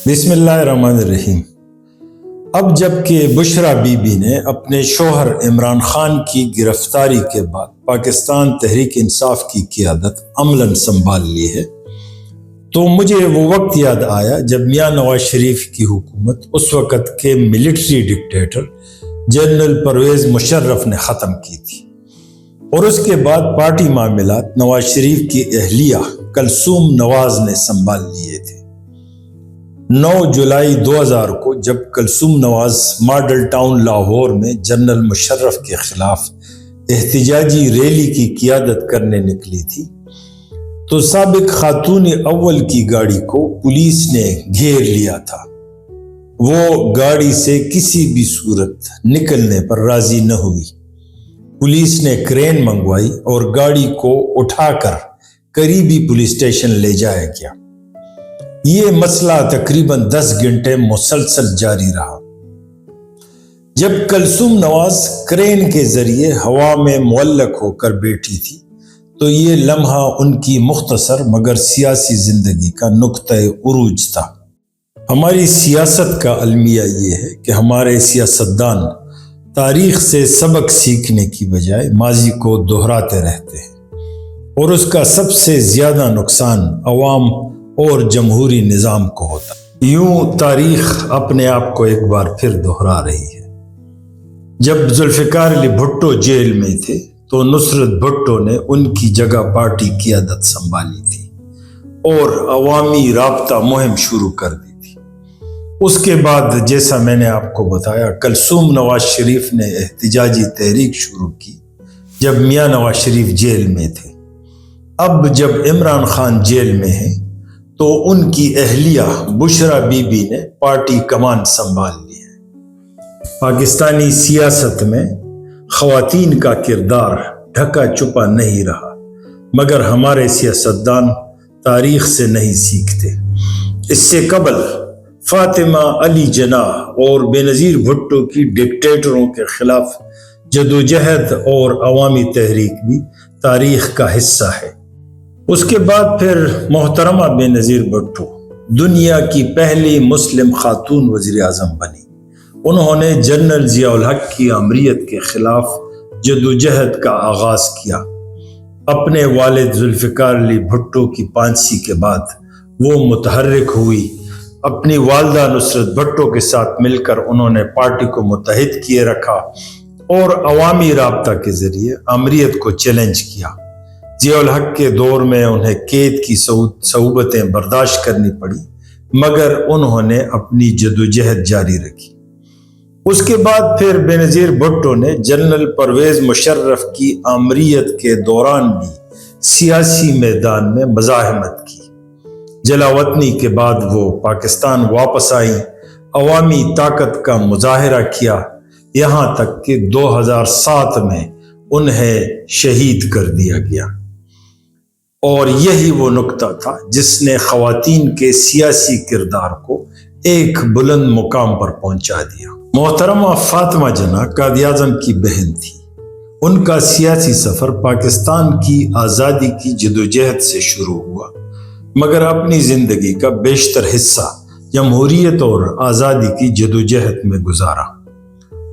بسم اللہ الرحمن الرحیم۔ اب جب کہ بشرا بی بی نے اپنے شوہر عمران خان کی گرفتاری کے بعد پاکستان تحریک انصاف کی قیادت عملاً سنبھال لی ہے تو مجھے وہ وقت یاد آیا جب میاں نواز شریف کی حکومت اس وقت کے military dictator general Pervez Musharraf نے ختم کی تھی، اور اس کے بعد پارٹی معاملات نواز شریف کی اہلیہ کلثوم نواز نے سنبھال لیے تھے۔ 9 جولائی 2000 کو جب کلثوم نواز ماڈل ٹاؤن لاہور میں جنرل مشرف کے خلاف احتجاجی ریلی کی قیادت کرنے نکلی تھی تو سابق خاتون اول کی گاڑی کو پولیس نے گھیر لیا تھا۔ وہ گاڑی سے کسی بھی صورت نکلنے پر راضی نہ ہوئی۔ پولیس نے کرین منگوائی اور گاڑی کو اٹھا کر قریبی پولیس اسٹیشن لے جایا گیا۔ یہ مسئلہ تقریباً 10 گھنٹے مسلسل جاری رہا۔ جب کلثوم نواز کرین کے ذریعے ہوا میں معلق ہو کر بیٹھی تھی تو یہ لمحہ ان کی مختصر مگر سیاسی زندگی کا نقطہ عروج تھا۔ ہماری سیاست کا المیہ یہ ہے کہ ہمارے سیاستدان تاریخ سے سبق سیکھنے کی بجائے ماضی کو دہراتے رہتے ہیں، اور اس کا سب سے زیادہ نقصان عوام اور جمہوری نظام کو ہوتا ہے۔ یوں تاریخ اپنے آپ کو ایک بار پھر دہرا رہی ہے۔ جب ذوالفقار علی بھٹو جیل میں تھے تو نصرت بھٹو نے ان کی جگہ پارٹی قیادت سنبھالی تھی اور عوامی رابطہ مہم شروع کر دی تھی۔ اس کے بعد جیسا میں نے آپ کو بتایا، کلثوم نواز شریف نے احتجاجی تحریک شروع کی جب میاں نواز شریف جیل میں تھے۔ اب جب عمران خان جیل میں ہیں تو ان کی اہلیہ بشرا بی بی نے پارٹی کمان سنبھال لی ہے۔ پاکستانی سیاست میں خواتین کا کردار ڈھکا چھپا نہیں رہا، مگر ہمارے سیاستدان تاریخ سے نہیں سیکھتے۔ اس سے قبل فاطمہ علی جناح اور بینظیر بھٹو کی ڈکٹیٹروں کے خلاف جدوجہد اور عوامی تحریک بھی تاریخ کا حصہ ہے۔ اس کے بعد پھر محترمہ بینظیر بھٹو دنیا کی پہلی مسلم خاتون وزیر اعظم بنی۔ انہوں نے جنرل ضیاء الحق کی آمریت کے خلاف جدوجہد کا آغاز کیا۔ اپنے والد ذوالفقار علی بھٹو کی پھانسی کے بعد وہ متحرک ہوئی۔ اپنی والدہ نصرت بھٹو کے ساتھ مل کر انہوں نے پارٹی کو متحد کیے رکھا اور عوامی رابطہ کے ذریعے آمریت کو چیلنج کیا۔ ضیاء الحق کے دور میں انہیں قید کی صعوبتیں برداشت کرنی پڑی، مگر انہوں نے اپنی جدوجہد جاری رکھی۔ اس کے بعد پھر بینظیر بھٹو نے جنرل پرویز مشرف کی آمریت کے دوران بھی سیاسی میدان میں مزاحمت کی۔ جلاوطنی کے بعد وہ پاکستان واپس آئیں، عوامی طاقت کا مظاہرہ کیا، یہاں تک کہ 2007 میں انہیں شہید کر دیا گیا۔ اور یہی وہ نقطہ تھا جس نے خواتین کے سیاسی کردار کو ایک بلند مقام پر پہنچا دیا۔ محترمہ فاطمہ جناح قائد-اعظم کی بہن تھی۔ ان کا سیاسی سفر پاکستان کی آزادی کی جدوجہد سے شروع ہوا، مگر اپنی زندگی کا بیشتر حصہ جمہوریت اور آزادی کی جدوجہد میں گزارا۔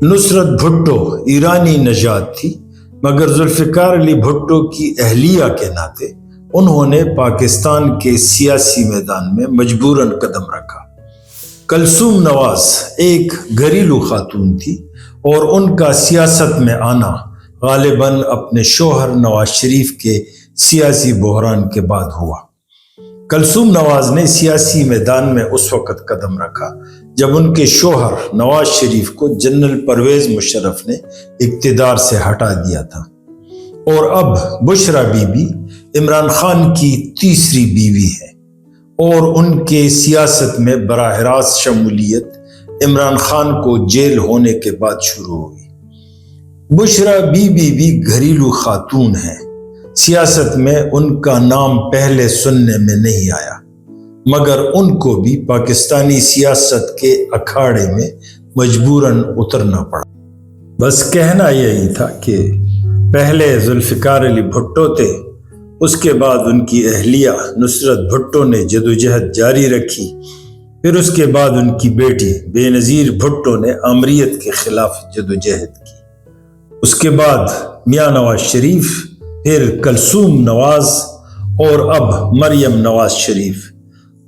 نصرت بھٹو ایرانی نژاد تھی، مگر ذوالفقار علی بھٹو کی اہلیہ کے ناطے انہوں نے پاکستان کے سیاسی میدان میں مجبوراً قدم رکھا۔ کلثوم نواز ایک گھریلو خاتون تھی اور ان کا سیاست میں آنا غالباً اپنے شوہر نواز شریف کے سیاسی بحران کے بعد ہوا۔ کلثوم نواز نے سیاسی میدان میں اس وقت قدم رکھا جب ان کے شوہر نواز شریف کو جنرل پرویز مشرف نے اقتدار سے ہٹا دیا تھا، اور اب بشرا بی بی عمران خان کی تیسری بیوی ہے اور ان کے سیاست میں براہ راست شمولیت عمران خان کو جیل ہونے کے بعد شروع ہوئی۔ بشرا بی بی بھی گھریلو خاتون ہیں۔ سیاست میں ان کا نام پہلے سننے میں نہیں آیا، مگر ان کو بھی پاکستانی سیاست کے اکھاڑے میں مجبوراً اترنا پڑا۔ بس کہنا یہی تھا کہ پہلے ذوالفقار علی بھٹو تھے، اس کے بعد ان کی اہلیہ نصرت بھٹو نے جدوجہد جاری رکھی، پھر اس کے بعد ان کی بیٹی بے نظیر بھٹو نے آمریت کے خلاف جدوجہد کی۔ اس کے بعد میاں نواز شریف، پھر کلثوم نواز اور اب مریم نواز شریف،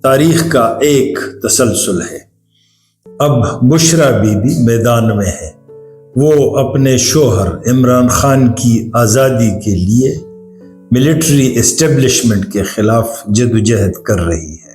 تاریخ کا ایک تسلسل ہے۔ اب بشریٰ بی بی میدان میں ہے۔ وہ اپنے شوہر عمران خان کی آزادی کے لیے ملٹری اسٹیبلشمنٹ کے خلاف جدوجہد کر رہی ہے۔